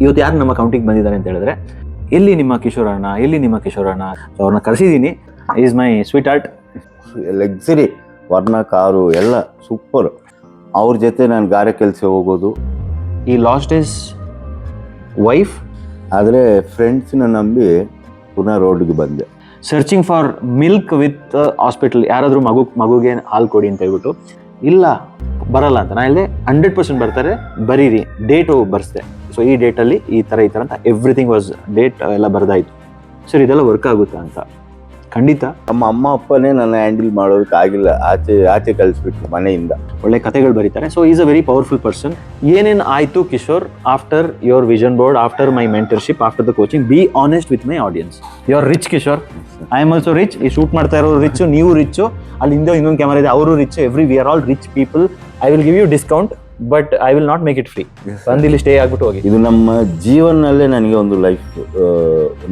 ಇವತ್ತು ಯಾರು ನಮ್ಮ ಅಕೌಂಟಿಗೆ ಬಂದಿದ್ದಾರೆ ಅಂತ ಹೇಳಿದ್ರೆ, ಎಲ್ಲಿ ನಿಮ್ಮ ಕಿಶೋರಣ್ಣ, ಎಲ್ಲಿ ನಿಮ್ಮ ಕಿಶೋರಣ್ಣ. ಸೊ ಅವ್ರನ್ನ ಕರೆಸಿದ್ದೀನಿ. He's my sweetheart. Luxury ವರ್ಣ ಕಾರು ಎಲ್ಲ ಸೂಪರ್. ಅವ್ರ ಜೊತೆ ನಾನು ಗಾರೆ ಕೆಲಸ ಹೋಗೋದು. ಈ ಲಾಸ್ಟ್ ಇಸ್ ವೈಫ್, ಆದರೆ ಫ್ರೆಂಡ್ಸ್ನ ನಂಬಿ ಪುನಃ ರೋಡ್ಗೆ ಬಂದೆ. Searching for milk with hospital. ಯಾರಾದರೂ ಮಗುಗೆ ಹಾಲು ಕೊಡಿ ಅಂತ ಹೇಳ್ಬಿಟ್ಟು, ಇಲ್ಲ ಬರಲ್ಲ ಅಂತ ನಾನು ಹೇಳಿದೆ. 100% ಬರ್ತಾರೆ, ಬರೀರಿ, ಡೇಟು ಬರ್ಸ್ದೆ. ಸೊ ಈ ಡೇಟಲ್ಲಿ ಈ ಥರ ಅಂತ ಎವ್ರಿಥಿಂಗ್ ವಾಸ್ ಡೇಟ್ ಎಲ್ಲ ಬರ್ದಾಯಿತು. ಸರ್ ಇದೆಲ್ಲ ವರ್ಕ್ ಆಗುತ್ತಾ ಅಂತ. ಖಂಡಿತ. ನಮ್ಮ ಅಮ್ಮ ಅಪ್ಪನೇ ನನ್ನ ಹ್ಯಾಂಡಲ್ ಮಾಡೋದಕ್ಕೆ ಆಗಿಲ್ಲ, ಆಚೆ ಕಳಿಸ್ಬಿಟ್ರು ಮನೆಯಿಂದ. ಒಳ್ಳೆ ಕಥೆಗಳು ಬರೀತಾರೆ. So is a very powerful person. ಏನೇನು ಆಯಿತು Kishore after your vision board, after my mentorship, after the coaching, be honest with my audience. You are rich Kishore, I am also rich. ಈ ಶೂಟ್ ಮಾಡ್ತಾ ಇರೋರು ರಿಚ್ಚು, ನೀವು ರಿಚ್ಚು, ಅಲ್ಲಿ ಹಿಂದೆ ಇನ್ನೊಂದು camera ಇದೆ, ಅವರು rich. We are all rich people. I will give you discount, but I will not make it free. ಬಂದು ಇಲ್ಲಿ ಸ್ಟೇ ಆಗ್ಬಿಟ್ಟು ಹೋಗಿ. ಇದು ನಮ್ಮ ಜೀವನಲ್ಲೇ ನನಗೆ ಒಂದು ಲೈಫ್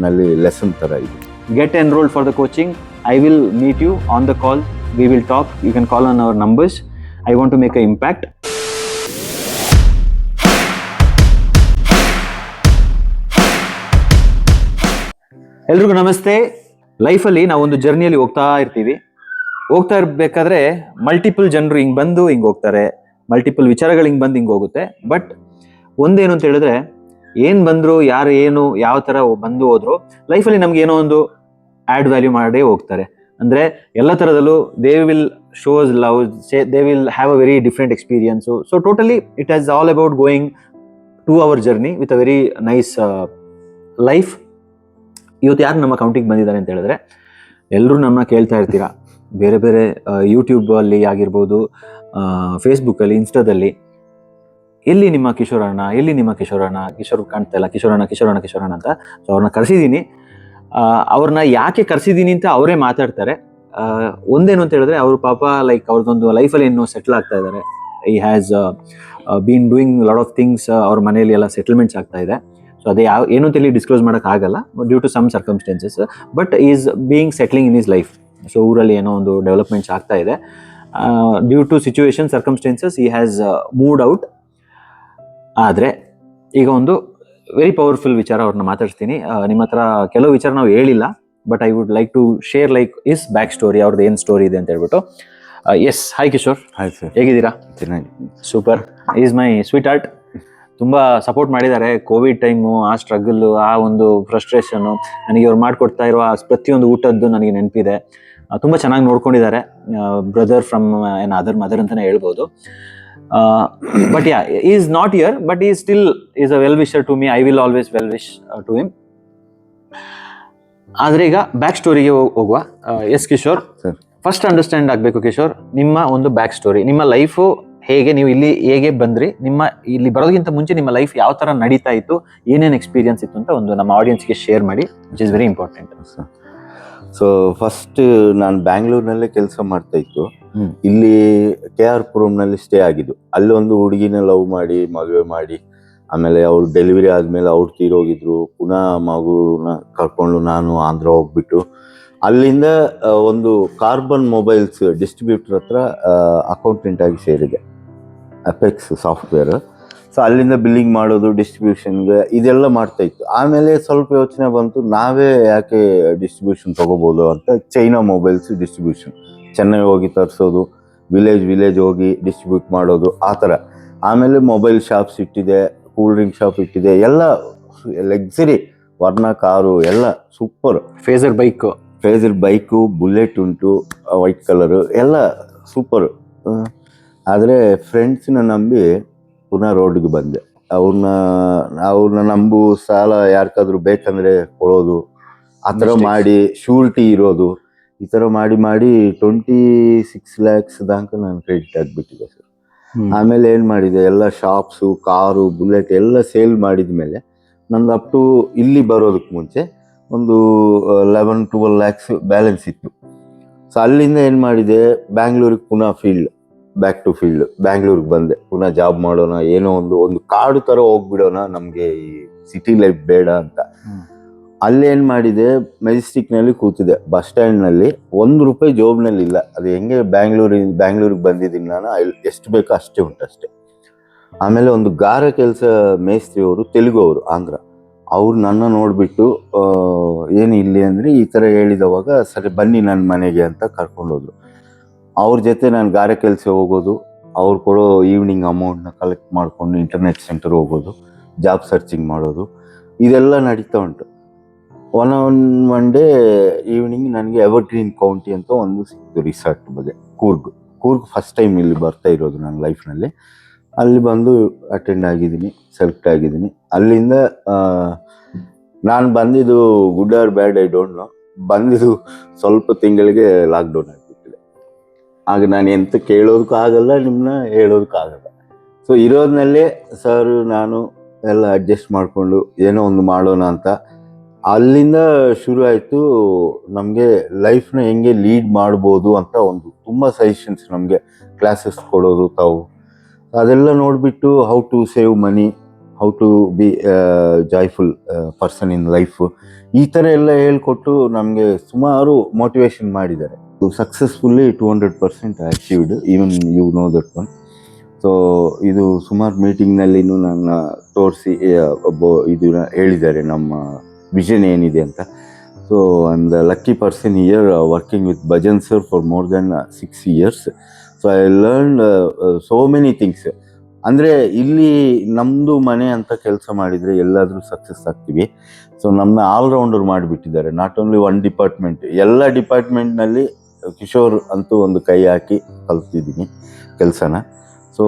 ನಲ್ಲಿ ಲೆಸನ್ ಥರ ಇದೆ. Get enrolled for the coaching. I will meet you on the call. We will talk. You can call on our numbers. I want to make an impact. ಎಲ್ರಿಗೂ ನಮಸ್ತೆ. ಲೈಫಲ್ಲಿ ನಾವೊಂದು ಜರ್ನಿಯಲ್ಲಿ ಹೋಗ್ತಾ ಇರಬೇಕಾದ್ರೆ ಮಲ್ಟಿಪಲ್ ಜನರು ಹಿಂಗೆ ಬಂದು ಹಿಂಗೆ ಹೋಗ್ತಾರೆ, ಮಲ್ಟಿಪಲ್ ವಿಚಾರಗಳು ಹಿಂಗೆ ಬಂದು ಹಿಂಗೆ ಹೋಗುತ್ತೆ. ಬಟ್ ಒಂದೇನು ಅಂತ ಹೇಳಿದ್ರೆ, ಏನು ಬಂದರು, ಯಾರು ಏನು ಯಾವ ಥರ ಬಂದು ಹೋದ್ರು, ಲೈಫಲ್ಲಿ ನಮ್ಗೆ ಏನೋ ಒಂದು ಆ್ಯಡ್ ವ್ಯಾಲ್ಯೂ ಮಾಡೇ ಹೋಗ್ತಾರೆ. ಅಂದರೆ ಎಲ್ಲ ಥರದಲ್ಲೂ they will shows love, they will have a very different experience. So totally it has all about going to our journey with a very nice life. ಇವತ್ತು ಯಾರು ನಮ್ಮ ಅಕೌಂಟಿಗೆ ಬಂದಿದ್ದಾರೆ ಅಂತ ಹೇಳಿದ್ರೆ, ಎಲ್ಲರೂ ನಮ್ಮನ್ನ ಕೇಳ್ತಾ ಇರ್ತೀರಾ, ಬೇರೆ ಬೇರೆ ಯೂಟ್ಯೂಬಲ್ಲಿ ಆಗಿರ್ಬೋದು, ಫೇಸ್ಬುಕ್ಕಲ್ಲಿ, ಇನ್ಸ್ಟಾದಲ್ಲಿ, ಎಲ್ಲಿ ನಿಮ್ಮ ಕಿಶೋರಣ್ಣ, ಎಲ್ಲಿ ನಿಮ್ಮ ಕಿಶೋರಣ್ಣ, ಕಿಶೋರ್ ಕಾಣ್ತಾ ಇಲ್ಲ, ಕಿಶೋರಣ್ಣ ಅಂತ. ಸೊ ಅವ್ರನ್ನ ಕರೆಸಿದ್ದೀನಿ. ಅವ್ರನ್ನ ಯಾಕೆ ಕರೆಸಿದ್ದೀನಿ ಅಂತ ಅವರೇ ಮಾತಾಡ್ತಾರೆ. ಒಂದೇನು ಅಂತ ಹೇಳಿದ್ರೆ, ಅವರು ಪಾಪ ಲೈಕ್ ಅವ್ರದ್ದೊಂದು ಲೈಫಲ್ಲಿ ಇನ್ನೂ ಸೆಟ್ಲ್ ಆಗ್ತಾ ಇದ್ದಾರೆ. ಈ has been doing lot of things. ಅವ್ರ ಮನೆಯಲ್ಲಿ ಎಲ್ಲ ಸೆಟಲ್ಮೆಂಟ್ಸ್ ಆಗ್ತಾ ಇದೆ. ಸೊ ಅದೇ ಏನು ಅಂತ ಇಲ್ಲಿ ಡಿಸ್ಕ್ಲೋಸ್ ಮಾಡೋಕ್ಕಾಗಲ್ಲ due to some circumstances, but he's being settling in his life. So ಊರಲ್ಲಿ ಏನೋ ಒಂದು ಡೆವಲಪ್ಮೆಂಟ್ಸ್ ಆಗ್ತಾ ಇದೆ. Due to situation circumstances he has moved out. ಆದರೆ ಈಗ ಒಂದು ವೆರಿ ಪವರ್ಫುಲ್ ವಿಚಾರ ಅವ್ರನ್ನ ಮಾತಾಡ್ತೀನಿ. ನಿಮ್ಮ ಹತ್ರ ಕೆಲವು ವಿಚಾರ ನಾವು ಹೇಳಿಲ್ಲ, but I would like to share like his back story, ಅವ್ರದ್ದು ಏನು ಸ್ಟೋರಿ ಇದೆ ಅಂತ ಹೇಳ್ಬಿಟ್ಟು. Yes, hi Kishore. Hi sir, ಹೇಗಿದ್ದೀರಾ? ಚೆನ್ನಾಗಿ. Super. He's my sweetheart. ತುಂಬ ಸಪೋರ್ಟ್ ಮಾಡಿದ್ದಾರೆ ಕೋವಿಡ್ ಟೈಮು, ಆ ಸ್ಟ್ರಗಲ್ಲು, ಆ ಒಂದು ಫ್ರಸ್ಟ್ರೇಷನ್ನು, ನನಗೆ ಅವ್ರು ಮಾಡಿಕೊಡ್ತಾ ಇರುವ ಪ್ರತಿಯೊಂದು ಊಟದ್ದು ನನಗೆ ನೆನಪಿದೆ. ತುಂಬ ಚೆನ್ನಾಗಿ ನೋಡ್ಕೊಂಡಿದ್ದಾರೆ. Brother from another mother ಅಂತಲೇ ಹೇಳ್ಬೋದು. But yeah, he is not here, but he still is a well-wisher to me. I will always well-wish to him. ಆದರೆ ಈಗ ಬ್ಯಾಕ್ ಸ್ಟೋರಿಗೆ ಹೋಗುವ. ಎಸ್ ಕಿಶೋರ್, ಫಸ್ಟ್ ಅಂಡರ್ಸ್ಟ್ಯಾಂಡ್ ಆಗಬೇಕು ಕಿಶೋರ್, ನಿಮ್ಮ ಒಂದು ಬ್ಯಾಕ್ ಸ್ಟೋರಿ, ನಿಮ್ಮ life ಹೇಗೆ, ನೀವು ಇಲ್ಲಿ ಹೇಗೆ ಬಂದ್ರಿ, ನಿಮ್ಮ ಇಲ್ಲಿ ಬರೋದಕ್ಕಿಂತ ಮುಂಚೆ ನಿಮ್ಮ ಲೈಫ್ ಯಾವ ಥರ ನಡೀತಾ ಇತ್ತು, ಏನೇನು ಎಕ್ಸ್ಪೀರಿಯನ್ಸ್ ಇತ್ತು ಅಂತ ಒಂದು ನಮ್ಮ ಆಡಿಯನ್ಸ್ಗೆ ಶೇರ್ ಮಾಡಿ, which is very important. So first ನಾನು ಬ್ಯಾಂಗ್ಳೂರ್ನಲ್ಲೇ ಕೆಲಸ ಮಾಡ್ತಾ ಇತ್ತು. ಇಲ್ಲಿ KR ಪುರಂನಲ್ಲಿ ಸ್ಟೇ ಆಗಿದ್ದು. ಅಲ್ಲಿ ಒಂದು ಹುಡುಗಿನ ಲವ್ ಮಾಡಿ ಮದುವೆ ಮಾಡಿ, ಆಮೇಲೆ ಅವ್ರು ಡೆಲಿವರಿ ಆದಮೇಲೆ ಅವ್ರು ತೀರೋಗಿದ್ರು. ಪುನಃ ಮಗುನ ಕರ್ಕೊಂಡು ನಾನು ಆಂಧ್ರ ಹೋಗ್ಬಿಟ್ಟು, ಅಲ್ಲಿಂದ ಒಂದು ಕಾರ್ಬನ್ ಮೊಬೈಲ್ಸ್ ಡಿಸ್ಟ್ರಿಬ್ಯೂಟರ್ ಹತ್ರ ಅಕೌಂಟೆಂಟ್ ಆಗಿ ಸೇರಿದೆ, ಅಪೆಕ್ಸ್ ಸಾಫ್ಟ್ವೇರ್. ಸೊ ಅಲ್ಲಿಂದ ಬಿಲ್ಲಿಂಗ್ ಮಾಡೋದು, ಡಿಸ್ಟ್ರಿಬ್ಯೂಷನ್ಗೆ ಇದೆಲ್ಲ ಮಾಡ್ತಾ ಇತ್ತು. ಆಮೇಲೆ ಸ್ವಲ್ಪ ಯೋಚನೆ ಬಂತು, ನಾವೇ ಯಾಕೆ ಡಿಸ್ಟ್ರಿಬ್ಯೂಷನ್ ತೊಗೋಬೋದು ಅಂತ. ಚೈನಾ ಮೊಬೈಲ್ಸ್ ಡಿಸ್ಟ್ರಿಬ್ಯೂಷನ್, ಚೆನ್ನೈ ಹೋಗಿ ತರಿಸೋದು, ವಿಲೇಜ್ ಹೋಗಿ ಡಿಸ್ಟ್ರಿಬ್ಯೂಟ್ ಮಾಡೋದು, ಆ ಥರ. ಆಮೇಲೆ ಮೊಬೈಲ್ ಶಾಪ್ಸ್ ಇಟ್ಟಿದೆ, ಕೂಲ್ ಡ್ರಿಂಕ್ ಶಾಪ್ ಇಟ್ಟಿದೆ, ಎಲ್ಲ ಲಕ್ಸುರಿ. ವರ್ಣ ಕಾರು ಎಲ್ಲ ಸೂಪರ್. ಫೇಸರ್ ಬೈಕು, ಬುಲೆಟ್ ಉಂಟು, ವೈಟ್ ಕಲರು, ಎಲ್ಲ ಸೂಪರು. ಆದರೆ ಫ್ರೆಂಡ್ಸ್ನ ನಂಬಿ ಪುನಃ ರೋಡ್ಗೆ ಬಂದೆ. ಅವ್ರನ್ನ ನಂಬು, ಸಾಲ ಯಾರಿಗಾದ್ರೂ ಬೇಕಂದರೆ ಕೊಡೋದು, ಆ ಥರ ಮಾಡಿ, ಶ್ಯೂರಿಟಿ ಇರೋದು, ಈ ಥರ ಮಾಡಿ 26 lakhs ತನಕ ನಾನು ಕ್ರೆಡಿಟ್ ಆಗಿಬಿಟ್ಟಿದೆ ಸರ್. ಆಮೇಲೆ ಏನು ಮಾಡಿದೆ, ಎಲ್ಲ ಶಾಪ್ಸು, ಕಾರು, ಬುಲೆಟ್ ಎಲ್ಲ ಸೇಲ್ ಮಾಡಿದ ಮೇಲೆ ನಂದು ಅಪ್ ಟು ಇಲ್ಲಿ ಬರೋದಕ್ಕೆ ಮುಂಚೆ ಒಂದು 11-12 lakhs ಬ್ಯಾಲೆನ್ಸ್ ಇತ್ತು. ಸೊ ಅಲ್ಲಿಂದ ಏನು ಮಾಡಿದೆ, ಬ್ಯಾಂಗ್ಳೂರಿಗೆ ಪುನಃ ಬ್ಯಾಕ್ ಟು ಫೀಲ್ಡ್ ಬ್ಯಾಂಗ್ಳೂರಿಗೆ ಬಂದೆ. ಪುನಃ ಜಾಬ್ ಮಾಡೋಣ, ಏನೋ ಒಂದು ಕಾಡು ಥರ ಹೋಗ್ಬಿಡೋಣ, ನಮಗೆ ಈ ಸಿಟಿ ಲೈಫ್ ಬೇಡ ಅಂತ. ಅಲ್ಲೇನು ಮಾಡಿದೆ, ಮೆಜೆಸ್ಟಿಕ್ನಲ್ಲಿ ಕೂತಿದೆ ಬಸ್ ಸ್ಟ್ಯಾಂಡ್ನಲ್ಲಿ, ₹1 ಜೋಬ್ನಲ್ಲಿ ಇಲ್ಲ. ಅದು ಹೆಂಗೆ ಬ್ಯಾಂಗ್ಳೂರಿಗೆ ಬಂದಿದ್ದೀನಿ ನಾನು, ಎಷ್ಟು ಬೇಕೋ ಅಷ್ಟೇ ಉಂಟು ಅಷ್ಟೇ. ಆಮೇಲೆ ಒಂದು ಗಾರ ಕೆಲಸ ಮೇಸ್ತ್ರಿ ಅವರು ತೆಲುಗು ಅವರು, ಆಂಧ್ರ. ಅವ್ರು ನನ್ನ ನೋಡಿಬಿಟ್ಟು ಏನು ಇಲ್ಲಿ ಅಂದರೆ ಈ ಥರ ಹೇಳಿದವಾಗ ಸರಿ ಬನ್ನಿ ನನ್ನ ಮನೆಗೆ ಅಂತ ಕರ್ಕೊಂಡೋದ್ರು. ಅವ್ರ ಜೊತೆ ನಾನು ಗಾರೆ ಕೆಲಸ ಹೋಗೋದು, ಅವ್ರು ಕೊಡೋ ಈವ್ನಿಂಗ್ ಅಮೌಂಟ್ನ ಕಲೆಕ್ಟ್ ಮಾಡಿಕೊಂಡು ಇಂಟರ್ನೆಟ್ ಸೆಂಟರ್ ಹೋಗೋದು, ಜಾಬ್ ಸರ್ಚಿಂಗ್ ಮಾಡೋದು, ಇದೆಲ್ಲ ನಡೀತಾ ಉಂಟು. ಒನ್ ಡೇ ಈವ್ನಿಂಗ್ ನನಗೆ ಎವರ್ಗ್ರೀನ್ ಕೌಂಟಿ ಅಂತ ಒಂದು ಸಿಕ್ತು ರಿಸಾರ್ಟ್ ಬಗ್ಗೆ, ಕೂರ್ಗ್ ಫಸ್ಟ್ ಟೈಮ್ ಇಲ್ಲಿ ಬರ್ತಾ ಇರೋದು ನನ್ನ ಲೈಫ್ನಲ್ಲಿ. ಅಲ್ಲಿ ಬಂದು ಅಟೆಂಡ್ ಆಗಿದ್ದೀನಿ, ಸೆಲೆಕ್ಟ್ ಆಗಿದ್ದೀನಿ. ಅಲ್ಲಿಂದ ನಾನು ಬಂದಿದ್ದು good or bad I don't know, ಬಂದಿದ್ದು ಸ್ವಲ್ಪ ತಿಂಗಳಿಗೆ ಲಾಕ್ಡೌನ್ ಆಗಿಬಿಟ್ಟಿದೆ. ಆಗ ನಾನು ಎಂತ ಕೇಳೋದಕ್ಕೂ ಆಗಲ್ಲ, ನಿಮ್ಮನ್ನ ಹೇಳೋದಕ್ಕೂ ಆಗಲ್ಲ. ಸೊ ಇರೋದ್ನಲ್ಲೇ ಸರ್ ನಾನು ಎಲ್ಲ ಅಡ್ಜಸ್ಟ್ ಮಾಡಿಕೊಂಡು ಏನೋ ಒಂದು ಮಾಡೋಣ ಅಂತ. ಅಲ್ಲಿಂದ ಶುರು ಆಯಿತು ನಮಗೆ ಲೈಫ್ನ ಹೆಂಗೆ ಲೀಡ್ ಮಾಡ್ಬೋದು ಅಂತ ಒಂದು ತುಂಬ ಸಜೆಷನ್ಸ್ ನಮಗೆ ಕ್ಲಾಸಸ್ ಕೊಡೋದು ತಾವು. ಅದೆಲ್ಲ ನೋಡಿಬಿಟ್ಟು how to save money, how to be joyful person in life, ಈ ಥರ ಎಲ್ಲ ಹೇಳ್ಕೊಟ್ಟು ನಮಗೆ ಸುಮಾರು ಮೋಟಿವೇಶನ್ ಮಾಡಿದ್ದಾರೆ. Successfully 200% achieved, even you know that one. So ಇದು ಸುಮಾರು ಮೀಟಿಂಗ್ನಲ್ಲಿನೂ ನನ್ನ ತೋರಿಸಿ ಇದು ಹೇಳಿದ್ದಾರೆ ನಮ್ಮ ವಿಷನ್ ಏನಿದೆ ಅಂತ. So I am the lucky person here working with bhajan sir for more than 6 years. So I learn so many things. ಅಂದರೆ ಇಲ್ಲಿ ನಮ್ಮದು ಮನೆ ಅಂತ ಕೆಲಸ ಮಾಡಿದರೆ ಎಲ್ಲಾದರೂ ಸಕ್ಸಸ್ ಆಗ್ತೀವಿ. ಸೊ ನಮ್ಮನ್ನ ಆಲ್ರೌಂಡರ್ ಮಾಡಿಬಿಟ್ಟಿದ್ದಾರೆ. ನಾಟ್ ಓನ್ಲಿ ಒನ್ ಡಿಪಾರ್ಟ್ಮೆಂಟ್, ಎಲ್ಲ ಡಿಪಾರ್ಟ್ಮೆಂಟ್ನಲ್ಲಿ ಕಿಶೋರ್ ಅಂತೂ ಒಂದು ಕೈ ಹಾಕಿ ಕಲ್ತಿದ್ದೀನಿ ಕೆಲಸನ. ಸೊ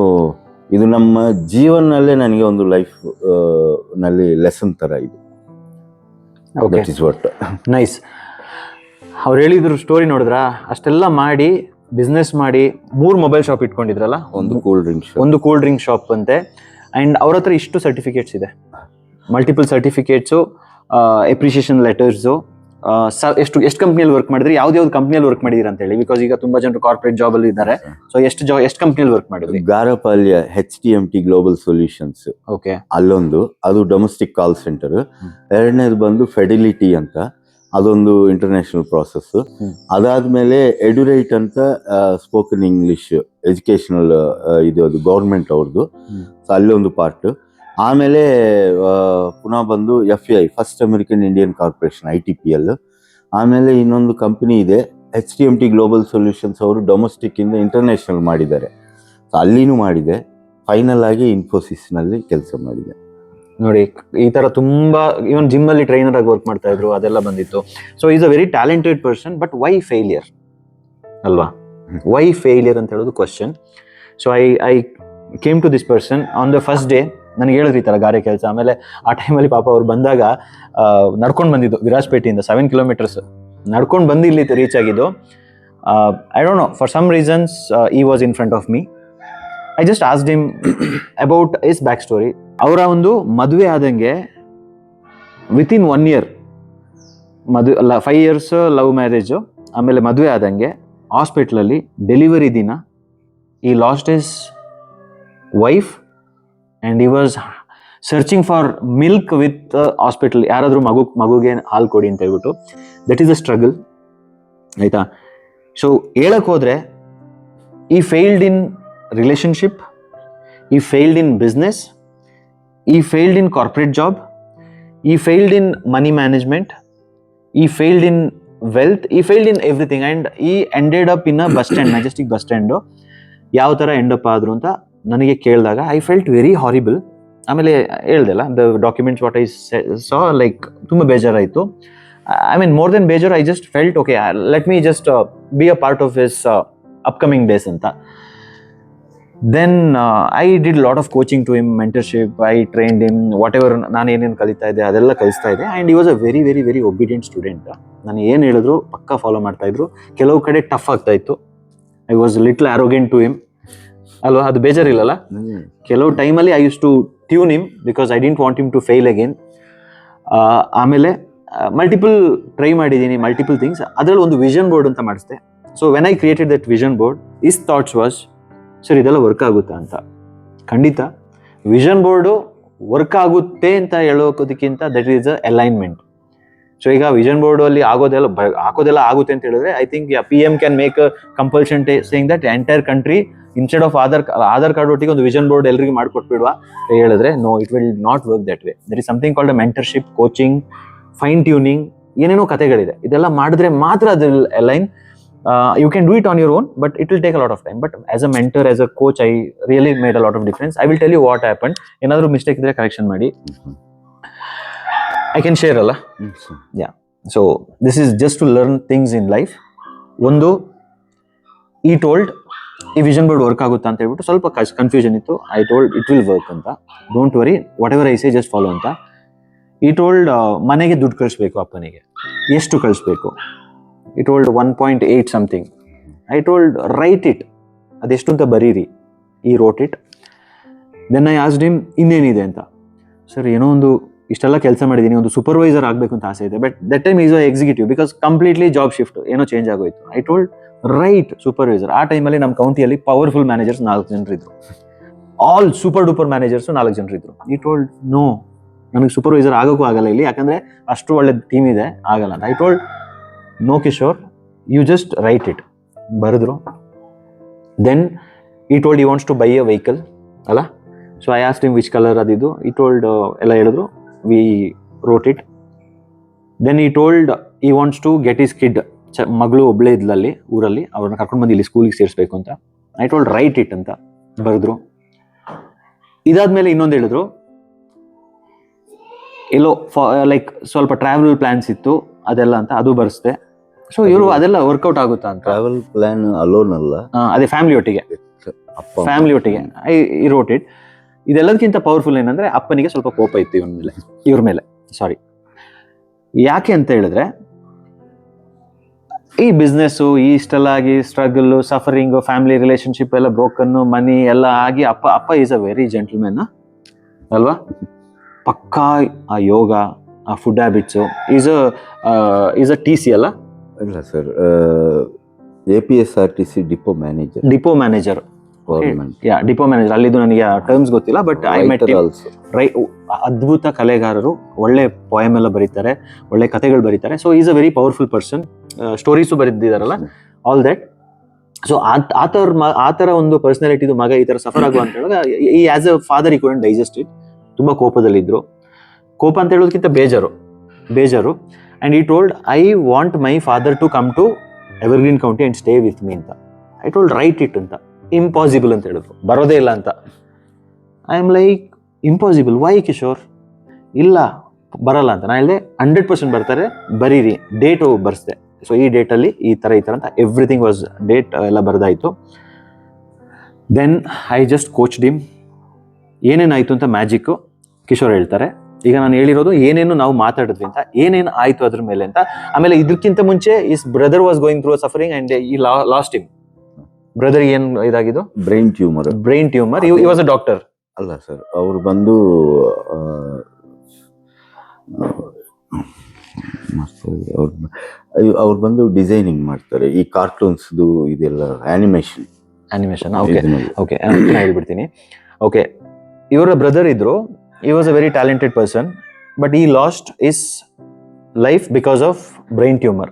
ಇದು ನಮ್ಮ ಜೀವನದಲ್ಲೇ ನನಗೆ ಒಂದು ಲೈಫ್ ನಲ್ಲಿ ಲೆಸನ್ ಥರ ಇದು. That is what. ನೈಸ್. ಅವ್ರು ಹೇಳಿದ್ರು ಸ್ಟೋರಿ ನೋಡಿದ್ರಾ, ಅಷ್ಟೆಲ್ಲ ಮಾಡಿ ಬಿಸ್ನೆಸ್ ಮಾಡಿ 3 ಮೊಬೈಲ್ ಶಾಪ್ ಇಟ್ಕೊಂಡಿದ್ರಲ್ಲ, ಒಂದು ಕೂಲ್ ಡ್ರಿಂಕ್ ಶಾಪ್ ಅಂತೆ. ಆ್ಯಂಡ್ ಅವ್ರ ಹತ್ರ ಇಷ್ಟು ಸರ್ಟಿಫಿಕೇಟ್ಸ್ ಇದೆ, ಮಲ್ಟಿಪಲ್ ಸರ್ಟಿಫಿಕೇಟ್ಸು, ಎಪ್ರಿಷಿಯೇಷನ್ ಲೆಟರ್ಸು. ಎಷ್ಟು ಕಂಪ್ನಿಯಲ್ಲಿ ವರ್ಕ್ ಮಾಡಿದ್ರಿ, ಯಾವ್ದು ಕಂಪ್ನಿಯಲ್ಲಿ ವರ್ಕ್ ಮಾಡಿದಿರ ಅಂತ ಹೇಳಿ, ಬಿಕಾಸ್ ಈಗ ತುಂಬಾ ಜನರು ಕಾರ್ಪೊರೇಟ್ ಜಾಬ್ ಅಲ್ಲಿ ಇದ್ದಾರೆ. ಸೊ ಎಷ್ಟು ಕಂಪ್ನಿಯಲ್ಲಿ ವರ್ಕ್ ಮಾಡಿದ್ರಿ? ಗಾರಪಾಳ್ಯ HTMT ಗ್ಲೋಬಲ್ ಸೊಲ್ಯೂಷನ್ಸ್, ಓಕೆ, ಅಲ್ಲೊಂದು, ಅದು ಡೊಮೆಸ್ಟಿಕ್ ಕಾಲ್ ಸೆಂಟರ್. ಎರಡನೇದು ಬಂದು ಫೆಡಿಲಿಟಿ ಅಂತ, ಅದೊಂದು ಇಂಟರ್ನ್ಯಾಷನಲ್ ಪ್ರಾಸೆಸ್. ಅದಾದ್ಮೇಲೆ ಎಡ್ಯುರೈಟ್ ಅಂತ ಸ್ಪೋಕನ್ ಇಂಗ್ಲಿಷ್ ಎಜುಕೇಶನಲ್ ಇದು, ಅದು ಗೌರ್ಮೆಂಟ್ ಅವ್ರದ್ದು. ಸೊ ಅಲ್ಲೊಂದು ಪಾರ್ಟ್. ಆಮೇಲೆ ಪುನಃ ಬಂದು FAI, first American Indian corporation, ITPL. ಆಮೇಲೆ ಇನ್ನೊಂದು ಕಂಪನಿ ಇದೆ HTMT ಗ್ಲೋಬಲ್ ಸೊಲ್ಯೂಷನ್ಸ್, ಅವರು ಡೊಮೆಸ್ಟಿಕ್ ಇಂದ ಇಂಟರ್ನ್ಯಾಷನಲ್ ಮಾಡಿದ್ದಾರೆ. ಸೊ ಅಲ್ಲಿನೂ ಮಾಡಿದೆ. ಫೈನಲ್ ಆಗಿ ಇನ್ಫೋಸಿಸ್ನಲ್ಲಿ ಕೆಲಸ ಮಾಡಿದೆ. ನೋಡಿ, ಈ ತರ ತುಂಬಾ, ಇವನ್ ಜಿಮ್ ಅಲ್ಲಿ ಟ್ರೈನರ್ ಆಗಿ ವರ್ಕ್ ಮಾಡ್ತಾ ಇದ್ರು, ಅದೆಲ್ಲ ಬಂದಿತ್ತು. So is a very talented person, but why failure ಅಲ್ವಾ? ವೈ ಫೇಲಿಯರ್ ಅಂತ ಹೇಳೋದು question. So I came to this person on the first day. ನನಗೆ ಹೇಳಿದ್ರಿ ಈ ಥರ ಗಾರೆ ಕೆಲಸ. ಆಮೇಲೆ ಆ ಟೈಮಲ್ಲಿ ಪಾಪ ಅವ್ರು ಬಂದಾಗ ನಡ್ಕೊಂಡು ಬಂದಿದ್ದು, ವಿರಾಜಪೇಟೆಯಿಂದ 7 kilometers ನಡ್ಕೊಂಡು ಬಂದು ಇಲ್ಲಿ ರೀಚ್ ಆಗಿದ್ದು. I don't know, for some reasons he was in front of me. I just asked him about his back story. ಅವರ ಒಂದು ಮದುವೆ ಆದಂಗೆ within 1 year, 5 years love marriage, ಆಮೇಲೆ ಮದುವೆ ಆದಂಗೆ ಹಾಸ್ಪಿಟ್ಲಲ್ಲಿ ಡೆಲಿವರಿ ದಿನ he lost his wife and he was searching for milk with hospital. ಯಾರಾದರೂ ಮಗುಗೆ ಹಾಲು ಕೊಡಿ ಅಂತ ಹೇಳ್ಬಿಟ್ಟು. ದಟ್ ಈಸ್ ಅ ಸ್ಟ್ರಗಲ್, ಆಯಿತಾ? ಸೊ ಹೇಳಕ್ಕೆ ಹೋದರೆ, ಈ ಫೇಲ್ಡ್ ಇನ್ ರಿಲೇಷನ್ಶಿಪ್, ಈ ಫೇಲ್ಡ್ ಇನ್ ಬಿಸ್ನೆಸ್, ಈ ಫೇಲ್ಡ್ ಇನ್ ಕಾರ್ಪೊರೇಟ್ ಜಾಬ್, ಈ ಫೇಲ್ಡ್ ಇನ್ ಮನಿ ಮ್ಯಾನೇಜ್ಮೆಂಟ್, ಈ ಫೇಲ್ಡ್ ಇನ್ ವೆಲ್ತ್, ಈ ಫೇಲ್ಡ್ ಇನ್ ಎವ್ರಿಥಿಂಗ್. ಆ್ಯಂಡ್ ಈ ended up in bus stand, Majestic bus stand. ಯಾವ ಥರ ಎಂಡಪ್ ಆದರು ಅಂತ ನನಗೆ ಕೇಳಿದಾಗ ಐ ಫೆಲ್ಟ್ ವೆರಿ ಹಾರಿಬಲ್. ಆಮೇಲೆ ಹೇಳ್ದಲ್ಲ, the documents what I saw, like ತುಂಬ ಬೇಜಾರಾಯಿತು. ಐ ಮೀನ್ ಮೋರ್ ದೆನ್ ಬೇಜಾರು, I just felt okay, let me just be a part of his upcoming days ಅಂತ. Then I did lot of coaching to him, mentorship, I trained him, whatever ನಾನು ಏನೇನು ಕಲಿತಾ ಇದ್ದೆ ಅದೆಲ್ಲ ಕಲಿಸ್ತಾ ಇದ್ದೆ. And he was a very very very obedient student. ನಾನು ಏನು ಹೇಳಿದ್ರು ಪಕ್ಕಾ ಫಾಲೋ ಮಾಡ್ತಾ ಇದ್ರು. ಕೆಲವು ಕಡೆ ಟಫ್ ಆಗ್ತಾ ಇತ್ತು. I was little arrogant to him ಅಲ್ವಾ? ಅದು ಬೇಜಾರಿಲ್ಲಲ್ಲ? ಕೆಲವು ಟೈಮಲ್ಲಿ I use to tune him because I didn't want him to fail again. ಆಮೇಲೆ ಮಲ್ಟಿಪಲ್ ಟ್ರೈ ಮಾಡಿದ್ದೀನಿ, ಮಲ್ಟಿಪಲ್ ಥಿಂಗ್ಸ್. ಅದರಲ್ಲಿ ಒಂದು ವಿಷನ್ ಬೋರ್ಡ್ ಅಂತ ಮಾಡಿಸ್ದೆ. So when I created that vision board, his thoughts was, sir ಇದೆಲ್ಲ ವರ್ಕ್ ಆಗುತ್ತಾ ಅಂತ. ಖಂಡಿತ ವಿಷನ್ ಬೋರ್ಡು ವರ್ಕ್ ಆಗುತ್ತೆ ಅಂತ ಹೇಳೋದಕ್ಕಿಂತ that is a alignment. So ಈಗ ವಿಷನ್ ಬೋರ್ಡ್ ಅಲ್ಲಿ ಹಾಕೋದೆಲ್ಲ ಆಗುತ್ತೆ ಅಂತ ಹೇಳಿದ್ರೆ I think PM can make compulsion saying that entire country instead of Aadhaar card ಒಟ್ಟಿಗೆ ಒಂದು ವಿಷನ್ ಬೋರ್ಡ್ ಎಲ್ರಿಗೂ ಮಾಡ್ಕೊಟ್ಬಿಡುವ ಹೇಳಿದ್ರೆ no, it will not work that way. There is something called mentorship, coaching, fine tuning, ಏನೇನೋ ಕಥೆಗಳಿದೆ. ಇದೆಲ್ಲ ಮಾಡಿದ್ರೆ ಮಾತ್ರ ಅದು align. You can do it on your own, but it will take a lot of time. But as a mentor, as a coach, I really made a lot of difference. I will tell you what happened. Another mistake idre correction ಮಾಡಿ. I can share ಅಲ್ಲ? Yeah. So this is just to learn things in life. ಒಂದು, he told ಈ vision board work ಆಗುತ್ತಾ ಅಂತ ಹೇಳ್ಬಿಟ್ಟು ಸ್ವಲ್ಪ confusion ಇತ್ತು. I told it will work ಅಂತ. Don't worry, whatever I say just follow ಅಂತ. He told ಮನೆಗೆ ದುಡ್ಡು ಕಳಿಸ್ಬೇಕು ಅಪ್ಪನಿಗೆ. ಎಷ್ಟು ಕಳಿಸ್ಬೇಕು? He told 1.8 something. I told write it. ಅದೆಷ್ಟು ಅಂತ ಬರೀರಿ. He wrote it. Then I asked him ಇನ್ನೇನಿದೆ ಅಂತ. ಸರ್ ಏನೋ ಒಂದು ಇಷ್ಟೆಲ್ಲ ಕೆಲಸ ಮಾಡಿದ್ದೀನಿ, ಒಂದು ಸೂಪರ್ವೈಸರ್ ಆಗಬೇಕು ಅಂತ ಆಸೆ ಇದೆ. But that time is executive because completely job shift, ಏನೋ ಚೇಂಜ್ ಆಗೋಯ್ತು. I told right supervisor. ಆ ಟೈಮಲ್ಲಿ ನಮ್ಮ ಕೌಂಟಿಯಲ್ಲಿ ಪವರ್ಫುಲ್ ಮ್ಯಾನೇಜರ್ಸ್ 4 ಜನರು ಇದ್ರು. ಆಲ್ ಸೂಪರ್ ಡೂಪರ್ ಮ್ಯಾನೇಜರ್ಸ್ 4 ಜನರು ಇದ್ರು. ಈ ಟೋಲ್ಡ್ ನೋ, ನನಗೆ ಸೂಪರ್ವೈಸರ್ ಆಗೋಕ್ಕೂ ಆಗಲ್ಲ ಇಲ್ಲಿ, ಯಾಕಂದ್ರೆ ಅಷ್ಟು ಒಳ್ಳೆ ಟೀಮ್ ಇದೆ, ಆಗಲ್ಲ ಅಂತ. I told no Kishore, you just write it. ಬರೆದ್ರು. Then he told he wants to buy a vehicle ಅಲ್ಲ. So I asked him which colour ಅದಿದ್ದು. ಈ ಟೋಲ್ಡ್ ಎಲ್ಲ ಹೇಳಿದ್ರು. We wrote it. Then he told he wants to get his kid. ಮಗಳು ಒಬ್ಳೆ ಇದ್ಲಲ್ಲಿ ಊರಲ್ಲಿ, ಅವ್ರನ್ನ ಕರ್ಕೊಂಡು ಬಂದು ಇಲ್ಲಿ ಸ್ಕೂಲಿಗೆ ಸೇರಿಸ್ಬೇಕು ಅಂತ. ಐ ಟೋಲ್ಡ್ ರೈಟ್ ಇಟ್ ಅಂತ ಬರೆದ್ರು. ಇದಾದ್ಮೇಲೆ ಇನ್ನೊಂದು ಹೇಳಿದ್ರು, ಎಲ್ಲೋ ಲೈಕ್ ಸ್ವಲ್ಪ ಟ್ರಾವೆಲ್ ಪ್ಲಾನ್ಸ್ ಇತ್ತು ಅದೆಲ್ಲ ಅಂತ, ಅದು ಬರ್ಸ್ದೆ. ಸೊ ಇವರು ಅದೆಲ್ಲ ವರ್ಕೌಟ್ ಆಗುತ್ತಾ ಅಂತ. ಟ್ರಾವೆಲ್ ಪ್ಲಾನ್ ಅಲೋನ್ ಅಲ್ಲ, ಅದೇ ಫ್ಯಾಮಿಲಿ ಒಟ್ಟಿಗೆ ಐ ರೋಟ್ ಇಟ್. ಇದೆಲ್ಲದಕ್ಕಿಂತ ಪವರ್ಫುಲ್ ಏನಂದ್ರೆ ಅಪ್ಪನಿಗೆ ಸ್ವಲ್ಪ ಕೋಪ ಇತ್ತು ಇವ್ರ ಮೇಲೆ ಸಾರಿ. ಯಾಕೆ ಅಂತ ಹೇಳಿದ್ರೆ ಈ ಬಿಸ್ನೆಸ್ಸು ಇಷ್ಟೆಲ್ಲ ಆಗಿ ಸ್ಟ್ರಗಲ್, ಸಫರಿಂಗ್, ಫ್ಯಾಮಿಲಿ ರಿಲೇಶನ್ಶಿಪ್ ಎಲ್ಲ ಬ್ರೋಕನ್, ಮನಿ ಎಲ್ಲ ಆಗಿ ಅಪ್ಪ ಈಸ್ ಅ ವೆರಿ ಜೆಂಟಲ್ಮೆನ್ ಅಲ್ವಾ. ಪಕ್ಕಾ ಆ ಯೋಗ, ಆ food habits, is a TC ಅಲ್ಲ. ಇಲ್ಲ sir, APSRTC depot manager. Depot manager ಅಲ್ಲಿದ್ದು ನನಗೆ ಟರ್ಮ್ಸ್ ಗೊತ್ತಿಲ್ಲ. ಬಟ್ ಐ ಮೆಟ್ ಅದ್ಭುತ ಕಲೆಗಾರರು, ಒಳ್ಳೆ ಪೋಯಮ್ ಎಲ್ಲ ಬರೀತಾರೆ, ಒಳ್ಳೆ ಕಥೆಗಳು ಬರೀತಾರೆ. So is a very powerful person. Stories ಬರೆದಿದ್ದಾರಲ್ಲ, ಆಲ್ ದಟ್. ಸೊ ಆ ಥರ ಒಂದು ಪರ್ಸನಾಲಿಟಿದು ಮಗ ಈ ಥರ ಸಫರ್ ಆಗುವ ಅಂತ ಹೇಳಿದಾಗ he as a father he couldn't digest it. ತುಂಬ ಕೋಪದಲ್ಲಿದ್ದರು. ಕೋಪ ಅಂತ ಹೇಳೋದಕ್ಕಿಂತ ಬೇಜಾರು. And he told I want my father to come to Evergreen County and stay with me ಅಂತ. ಐ ಟೋಲ್ಡ್ ರೈಟ್ ಇಟ್ ಅಂತ. ಇಂಪಾಸಿಬಲ್ ಅಂತ ಹೇಳಿದ್ರು, ಬರೋದೇ ಇಲ್ಲ ಅಂತ. I am like impossible, why Kishore? ಇಲ್ಲ ಬರಲ್ಲ ಅಂತ. ನಾನು ಹೇಳಿದೆ 100% ಬರ್ತಾರೆ, ಬರೀರಿ. ಡೇಟು ಬರ್ಸ್ದೆ. ಸೊ ಈ ಡೇಟಲ್ಲಿ ಈ ಥರ ಅಂತ ಎವ್ರಿಥಿಂಗ್ ವಾಸ್ ಡೇಟ್ ಎಲ್ಲ ಬರೆದಾಯಿತು. Then I just coach him. ಏನೇನಾಯಿತು ಅಂತ ಮ್ಯಾಜಿಕ್ಕು ಕಿಶೋರ್ ಹೇಳ್ತಾರೆ. ಈಗ ನಾನು ಹೇಳಿರೋದು ಏನೇನು ನಾವು ಮಾತಾಡಿದ್ವಿ ಅಂತ, ಏನೇನು ಆಯಿತು ಅದ್ರ ಮೇಲೆ ಅಂತ. ಆಮೇಲೆ ಇದಕ್ಕಿಂತ ಮುಂಚೆ is brother was going through suffering and ಈ ಲಾಸ್ಟ್ ಹಿಮ್. ಬ್ರದರ್ ಏನು ಇದಾಗಿದ್ದು? Brain tumour. ಈ ವಾಸ್ ಅ ಡಾಕ್ಟರ್ ಅಲ್ಲ ಸರ್, ಅವ್ರು ಬಂದು ಅವ್ರು ಬಂದು ಡಿಸೈನಿಂಗ್ ಮಾಡ್ತಾರೆ, ಈ ಕಾರ್ಟೂನ್ಸ್ದು ಇದೆಲ್ಲ ಆನಿಮೇಷನ್. ಓಕೆ ನಾನು ಹೇಳ್ಬಿಡ್ತೀನಿ. ಓಕೆ, ಇವರ ಬ್ರದರ್ ಇದ್ರು. he was a very talented person, but he lost his life because of brain tumor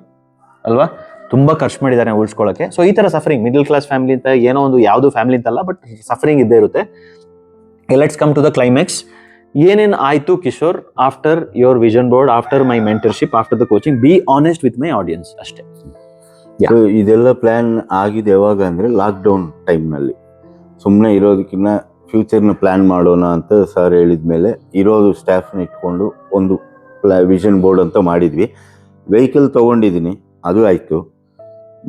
ಅಲ್ವಾ. ತುಂಬಾ ಖರ್ಚು ಮಾಡಿದ್ದಾರೆ ಉಳಿಸ್ಕೊಳ್ಳೋಕೆ. ಸೊ ಈ ತರ ಸಫರಿಂಗ್ ಮಿಡಲ್ ಕ್ಲಾಸ್ ಫ್ಯಾಮಿಲಿ ಅಂತ ಏನೋ ಒಂದು ಯಾವುದು ಫ್ಯಾಮಿಲಿ ಅಂತಲ್ಲ, ಬಟ್ ಸಫರಿಂಗ್ ಇದ್ದೇ ಇರುತ್ತೆ. Let's come to the climax. ಏನೇನು ಆಯ್ತು Kishore after your vision board, after my mentorship, after the coaching? Be honest with my audience ಅಷ್ಟೇ. ಇದೆಲ್ಲ ಪ್ಲಾನ್ ಆಗಿದೆ ಯಾವಾಗ ಅಂದ್ರೆ ಲಾಕ್ಡೌನ್ ಟೈಮ್ನಲ್ಲಿ. ಸುಮ್ಮನೆ ಇರೋದಕ್ಕಿಂತ ಫ್ಯೂಚರ್ನ ಪ್ಲಾನ್ ಮಾಡೋಣ ಅಂತ ಸರ್ ಹೇಳಿದ್ಮೇಲೆ ಇರೋದು ಸ್ಟಾಫ್ನ ಇಟ್ಕೊಂಡು ಒಂದು ವಿಷನ್ ಬೋರ್ಡ್ ಅಂತ ಮಾಡಿದ್ವಿ. ವೆಹಿಕಲ್ ತೊಗೊಂಡಿದ್ದೀನಿ, ಅದು ಆಯಿತು.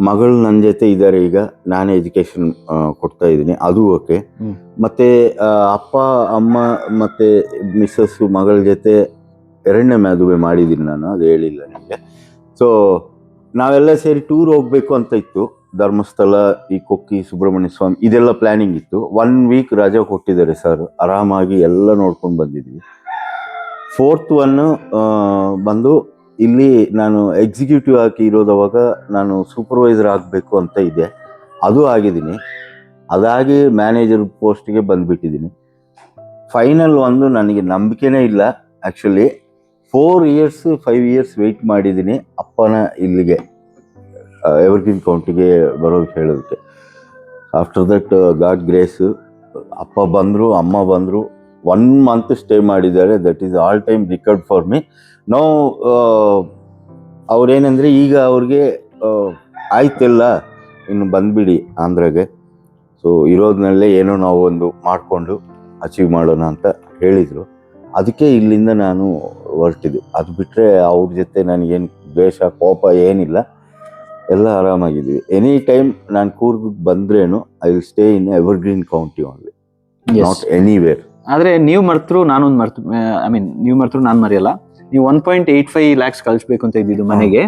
ಮಗಳು ನನ್ನ ಜೊತೆ ಇದ್ದಾರೆ, ಈಗ ನಾನೇ ಎಜುಕೇಶನ್ ಕೊಡ್ತಾ ಇದ್ದೀನಿ, ಅದು ಓಕೆ. ಮತ್ತೆ ಅಪ್ಪ ಅಮ್ಮ ಮತ್ತೆ ಮಿಸ್ಸಸ್ಸು ಮಗಳ ಜೊತೆ 2ನೇ ಮದುವೆ ಮಾಡಿದ್ದೀನಿ ನಾನು, ಅದು ಹೇಳಿಲ್ಲ ನನಗೆ. ಸೊ ನಾವೆಲ್ಲ ಸೇರಿ ಟೂರ್ ಹೋಗ್ಬೇಕು ಅಂತ ಇತ್ತು. ಧರ್ಮಸ್ಥಳ, ಈ ಕೊಕ್ಕಿ, ಸುಬ್ರಹ್ಮಣ್ಯ ಸ್ವಾಮಿ, ಇದೆಲ್ಲ ಪ್ಲಾನಿಂಗ್ ಇತ್ತು. 1 ವೀಕ್ ರಜೆ ಕೊಟ್ಟಿದ್ದಾರೆ ಸರ್, ಆರಾಮಾಗಿ ಎಲ್ಲ ನೋಡ್ಕೊಂಡು ಬಂದಿದ್ವಿ. 4th ಒನ್ ಬಂದು ಇಲ್ಲಿ ನಾನು ಎಕ್ಸಿಕ್ಯೂಟಿವ್ ಆಗಿ ಇರೋದವಾಗ ನಾನು ಸೂಪರ್ವೈಸರ್ ಆಗಬೇಕು ಅಂತ ಇದೆ, ಅದು ಆಗಿದ್ದೀನಿ. ಅದಾಗಿ ಮ್ಯಾನೇಜರ್ ಪೋಸ್ಟ್ಗೆ ಬಂದುಬಿಟ್ಟಿದ್ದೀನಿ. ಫೈನಲ್ ಒಂದು ನನಗೆ ನಂಬಿಕೆನೇ ಇಲ್ಲ ಆ್ಯಕ್ಚುಲಿ. 4 years 5 years ವೆಯ್ಟ್ ಮಾಡಿದ್ದೀನಿ ಅಪ್ಪನ ಇಲ್ಲಿಗೆ ಎವರ್ಗ್ರೀನ್ ಕೌಂಟಿಗೆ ಬರೋದಕ್ಕೆ ಹೇಳೋದಕ್ಕೆ. ಆಫ್ಟರ್ ದಟ್ ಗಾಡ್ ಗ್ರೇಸ್ ಅಪ್ಪ ಬಂದರು, ಅಮ್ಮ ಬಂದರು, 1 month ಸ್ಟೇ ಮಾಡಿದ್ದಾರೆ. That is all time record for me. ನಾವು ಅವ್ರೇನೆಂದರೆ ಈಗ ಅವ್ರಿಗೆ ಆಯ್ತಿಲ್ಲ ಇನ್ನು ಬಂದ್ಬಿಡಿ ಆಂಧ್ರಾಗೆ, ಸೊ ಇರೋದ್ನಲ್ಲೇ ಏನೋ ನಾವು ಒಂದು ಮಾಡಿಕೊಂಡು ಅಚೀವ್ ಮಾಡೋಣ ಅಂತ ಹೇಳಿದರು. ಅದಕ್ಕೆ ಇಲ್ಲಿಂದ ನಾನು ಹೊರಟಿದ್ದು. ಅದು ಬಿಟ್ಟರೆ ಅವ್ರ ಜೊತೆ ನನಗೇನು ದ್ವೇಷ ಕೋಪ ಏನಿಲ್ಲ, ಎಲ್ಲ ಆರಾಮಾಗಿದ್ದೀವಿ. ಎನಿ ಟೈಮ್ ನಾನು ಕೂರ್ಗಿಗೆ ಬಂದ್ರೇನು I will stay in Evergreen County only, not anywhere. ಆದರೆ ನೀವು ಮರ್ತರು ನಾನೊಂದು ನೀವು ಮರ್ತರು ನಾನು ಮರೆಯಲ್ಲ. ನೀವು 1.85 lakhs ಕಳಿಸ್ಬೇಕು ಅಂತ ಇದ್ದಿದ್ದು ಮನೆಗೆ,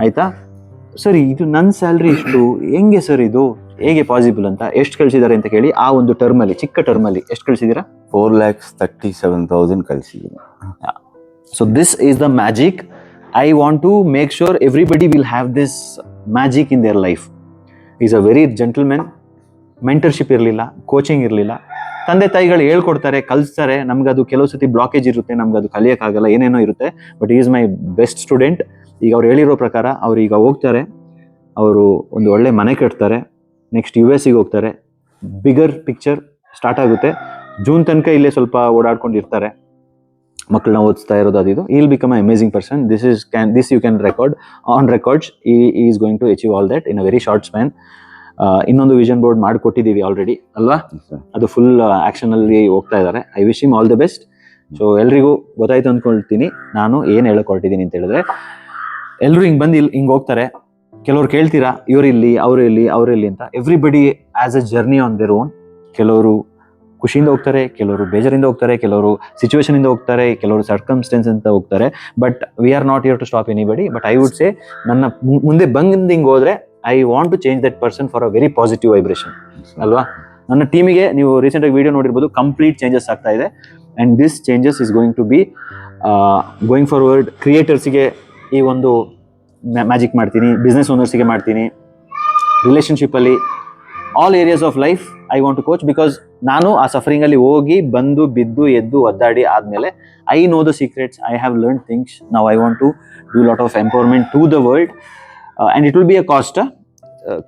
ಆಯ್ತಾ ಸರ್? ಇದು ನನ್ನ ಸ್ಯಾಲ್ರಿ ಇಷ್ಟು, ಹೆಂಗೆ ಸರ್ ಇದು ಹೇಗೆ ಪಾಸಿಬಲ್ ಅಂತ ಎಷ್ಟು ಕಳಿಸಿದ್ದಾರೆ ಅಂತ ಕೇಳಿ. ಆ ಒಂದು ಟರ್ಮಲ್ಲಿ, ಚಿಕ್ಕ ಟರ್ಮಲ್ಲಿ ಎಷ್ಟು ಕಳಿಸಿದ್ದೀರಾ? 4,37,000 ಕಳಿಸಿದ್ದೀನಿ. So this is the magic. I want to make sure everybody will have this magic in their life. He's a very gentlemen. Mentorship ಇರಲಿಲ್ಲ, ಕೋಚಿಂಗ್ ಇರಲಿಲ್ಲ. ತಂದೆ ತಾಯಿಗಳು ಹೇಳ್ಕೊಡ್ತಾರೆ, ಕಲಿಸ್ತಾರೆ. ನಮ್ಗದು ಕೆಲವು ಸತಿ ಬ್ಲಾಕೇಜ್ ಇರುತ್ತೆ, ನಮ್ಗದು ಕಲಿಯೋಕ್ಕಾಗಲ್ಲ, ಏನೇನೋ ಇರುತ್ತೆ. But is my best student. ಈಗ ಅವ್ರು ಹೇಳಿರೋ ಪ್ರಕಾರ ಅವ್ರು ಈಗ ಹೋಗ್ತಾರೆ, ಅವರು ಒಂದು ಒಳ್ಳೆ ಮನೆ ಕಟ್ತಾರೆ, ನೆಕ್ಸ್ಟ್ US ಗೆ ಹೋಗ್ತಾರೆ, ಬಿಗರ್ ಪಿಕ್ಚರ್ ಸ್ಟಾರ್ಟ್ ಆಗುತ್ತೆ. ಜೂನ್ ತನಕ ಇಲ್ಲೇ ಸ್ವಲ್ಪ ಓಡಾಡ್ಕೊಂಡಿರ್ತಾರೆ, ಮಕ್ಕಳನ್ನ ಓದಿಸ್ತಾ ಇರೋದು ಅದು. He'll become amazing person. This you can record on records. He's going to achieve all that in a very short span. ಇನ್ನೊಂದು ವಿಷನ್ ಬೋರ್ಡ್ ಮಾಡಿಕೊಟ್ಟಿದ್ದೀವಿ ಆಲ್ರೆಡಿ ಅಲ್ವಾ? ಅದು ಫುಲ್ ಆ್ಯಕ್ಷನಲ್ಲಿ ಹೋಗ್ತಾ ಇದ್ದಾರೆ. I wish him all the best. So ಎಲ್ರಿಗೂ ಗೊತ್ತಾಯ್ತು ಅಂದ್ಕೊಳ್ತೀನಿ ನಾನು ಏನು ಹೇಳಕೊಳ್ತಿದ್ದೀನಿ ಅಂತ ಹೇಳಿದ್ರೆ, ಎಲ್ಲರೂ ಹಿಂಗೆ ಬಂದು ಹಿಂಗೆ ಹೋಗ್ತಾರೆ. ಕೆಲವ್ರು ಕೇಳ್ತೀರಾ ಇವರಿಲ್ಲಿ ಅವರಿಲ್ಲಿ ಅಂತ. Everybody as a journey on their own. ಕೆಲವರು ಖುಷಿಯಿಂದ ಹೋಗ್ತಾರೆ, ಕೆಲವರು ಬೇಜಾರಿಂದ ಹೋಗ್ತಾರೆ, ಕೆಲವರು ಸಿಚುವೇಶನಿಂದ ಹೋಗ್ತಾರೆ, ಕೆಲವರು ಸರ್ಕಮ್ಸ್ಟೆನ್ಸ್ ಅಂತ ಹೋಗ್ತಾರೆ. But we are not here to stop anybody. But I would say, ನನ್ನ ಮುಂದೆ ಬಂದು ಹಿಂಗೆ ಹೋದ್ರೆ I want to change that person for a very positive vibration ಅಲ್ವಾ? ನನ್ನ ಟೀಮಿಗೆ ನೀವು ರೀಸೆಂಟಾಗಿ ವಿಡಿಯೋ ನೋಡಿರ್ಬೋದು, ಕಂಪ್ಲೀಟ್ ಚೇಂಜಸ್ ಆಗ್ತಾ ಇದೆ. And this changes is going to be going forward. ಕ್ರಿಯೇಟರ್ಸಿಗೆ ಈ ಒಂದು ಮ್ಯಾಜಿಕ್ ಮಾಡ್ತೀನಿ, ಬಿಸ್ನೆಸ್ ಓನರ್ಸಿಗೆ ಮಾಡ್ತೀನಿ, ರಿಲೇಷನ್ಶಿಪ್ಪಲ್ಲಿ, all areas of life I want to coach. Because ನಾನು ಆ ಸಫರಿಂಗಲ್ಲಿ ಹೋಗಿ ಬಂದು ಬಿದ್ದು ಎದ್ದು ಒದ್ದಾಡಿ ಆದಮೇಲೆ I know the secrets, I have learn things. ನಾವು I want to do lot of empowerment to the world. And it will be a cost.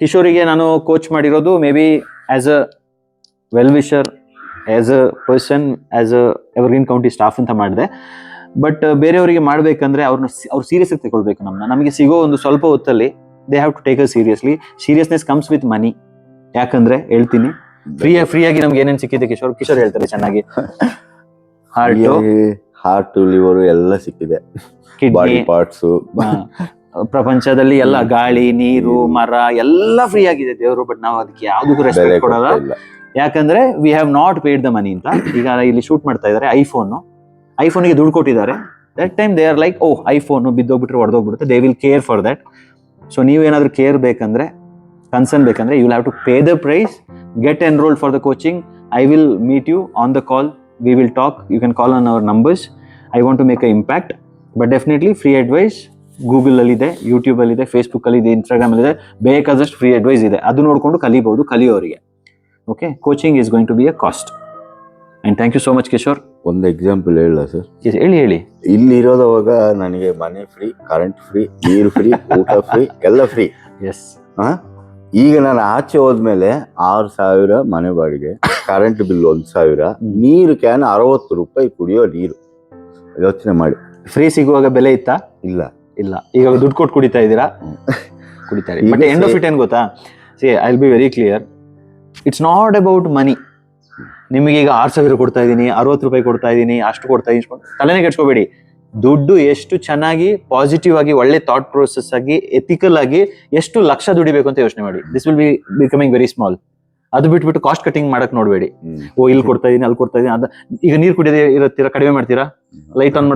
ಕಿಶೋರಿಗೆ ನಾನು ಕೋಚ್ ಮಾಡಿರೋದು may be as a well wisher, as a person, as a evergreen county staff ಅಂತ ಮಾಡಿದೆ. But ಬೇರೆಯವರಿಗೆ ಮಾಡಬೇಕಂದ್ರೆ ಅವ್ರು serious ಆಗಿ ತಗೊಳ್ಬೇಕು. ನಮಗೆ ಸಿಗೋ ಒಂದು ಸ್ವಲ್ಪ ಹೊತ್ತಲ್ಲಿ they have to take a seriously. Seriousness comes with money. ಯಾಕಂದ್ರೆ ಹೇಳ್ತೀನಿ, ಫ್ರೀಯಾಗಿ ನಮ್ಗೆ ಏನೇನು ಸಿಕ್ಕಿದೆ ಕಿಶೋರ್ ಹೇಳ್ತಾರೆ ಚೆನ್ನಾಗಿ. ಹಾರ್ಟ್, ಲಿವರ್ ಎಲ್ಲ ಸಿಕ್ಕಿದೆ, ಬಾಡಿ ಪಾರ್ಟ್ಸ್, ಪ್ರಪಂಚದಲ್ಲಿ ಎಲ್ಲ ಗಾಳಿ, ನೀರು, ಮರ ಎಲ್ಲ ಫ್ರೀ ಆಗಿದೆ ದೇವರು. ಬಟ್ ನಾವು ಅದಕ್ಕೆ ಯಾವ್ದಕ್ಕೂ ರೆಸ್ಪೆಕ್ಟ್ ಕೊಡೋಲ್ಲ. ಯಾಕಂದ್ರೆ we have not paid the money ಅಂತ. ಈಗ ಇಲ್ಲಿ ಶೂಟ್ ಮಾಡ್ತಾ ಇದ್ದಾರೆ ಐಫೋನ್ಗೆ ದುಡ್ಡು ಕೊಟ್ಟಿದ್ದಾರೆ. That time they are like, oh iPhone ಬಿದ್ದೋಗ್ಬಿಟ್ರೆ ಹೊಡೆದೋಗ್ಬಿಡುತ್ತೆ, they will care for that. So ನೀವೇನಾದ್ರೂ ಕೇರ್ ಬೇಕಂದ್ರೆ, ಕನ್ಸರ್ನ್ ಬೇಕಂದ್ರೆ, you will have to pay the price, get enrolled for the coaching. I will meet you on the call, we will talk, you can call on our numbers. I want to make a impact. But definitely free advice ಗೂಗಲಲ್ಲಿದೆ, ಯೂಟ್ಯೂಬಲ್ಲಿದೆ, ಫೇಸ್ಬುಕ್ಕಲ್ಲಿದೆ, ಇನ್ಸ್ಟಾಗ್ರಾಮಲ್ಲಿದೆ, ಬೇಕಾದಷ್ಟು free advice ಇದೆ. ಅದು ನೋಡಿಕೊಂಡು ಕಲಿಬಹುದು ಕಲಿಯೋರಿಗೆ. Okay, coaching is going to be a cost. And thank you so much Kishore. ಒಂದು ಎಕ್ಸಾಂಪಲ್ ಹೇಳ ಸರ್? ಹೇಳಿ. ಇಲ್ಲಿ ಇರೋದವಾಗ ನನಗೆ ಮನೆ ಫ್ರೀ, ಕರೆಂಟ್ ಫ್ರೀ, ನೀರು ಫ್ರೀ, ಊಟ ಫ್ರೀ, ಎಲ್ಲ ಫ್ರೀ. ಎಸ್. ಈಗ ನಾನು ಆಚೆ ಹೋದ್ಮೇಲೆ 6,000 ಮನೆ ಬಾಡಿಗೆ, ಕರೆಂಟ್ ಬಿಲ್ 1,000, ನೀರು ಕ್ಯಾನ್ 60 ರೂಪಾಯಿ ಕುಡಿಯೋ ನೀರು. ಯೋಚನೆ ಮಾಡಿ. ಫ್ರೀ ಸಿಗುವಾಗ ಬೆಲೆ ಇತ್ತಾ? ಇಲ್ಲ. ಈಗ ದುಡ್ಡು ಕೊಟ್ಟು ಕುಡಿತಾ ಇದ್ದೀರಾ? ಕುಡಿತಾರೆ. ಬಟ್ ಎಂಡ್ ಆಫ್ ಇಟ್ ಏನ್ ಗೊತ್ತಾ? C, I will be very clear. It's not about money. ನಿಮಗೆ ಈಗ 6,000 ಕೊಡ್ತಾ ಇದ್ದೀನಿ, 60 ರೂಪಾಯಿ ಕೊಡ್ತಾ ಇದ್ದೀನಿ, ಅಷ್ಟು ಕೊಡ್ತಾ ಇದ್ದೀನಿ, ತಲೆನೇ ಕೆಡ್ಸ್ಕೋಬೇಡಿ. ದುಡ್ಡು ಎಷ್ಟು ಚೆನ್ನಾಗಿ ಪಾಸಿಟಿವ್ ಆಗಿ, ಒಳ್ಳೆ ಥಾಟ್ ಪ್ರೋಸೆಸ್ ಆಗಿ, ಎಥಿಕಲ್ ಆಗಿ ಎಷ್ಟು ಲಕ್ಷ ದುಡಿಬೇಕು ಅಂತ ಯೋಚನೆ ಮಾಡಿ. This will be becoming very small. ಅದು ಬಿಟ್ಬಿಟ್ಟು ಕಾಸ್ಟ್ ಕಟಿಂಗ್ ಮಾಡಕ್ ನೋಡ್ಬೇಡಿ. ಇಲ್ಲಿ ಕೊಡ್ತಾ ಇದೀನಿ, ಅಲ್ಲಿ ಕೊಡ್ತಾ ಇದೀನಿ. ಅದ ಈಗ ನೀರು ಕುಡಿಯೋದೇ ಇರುತ್ತೀರಾ, ಕಡಿಮೆ ಮಾಡ್ತೀರಾ. ಲೈಟ್ ಆನ್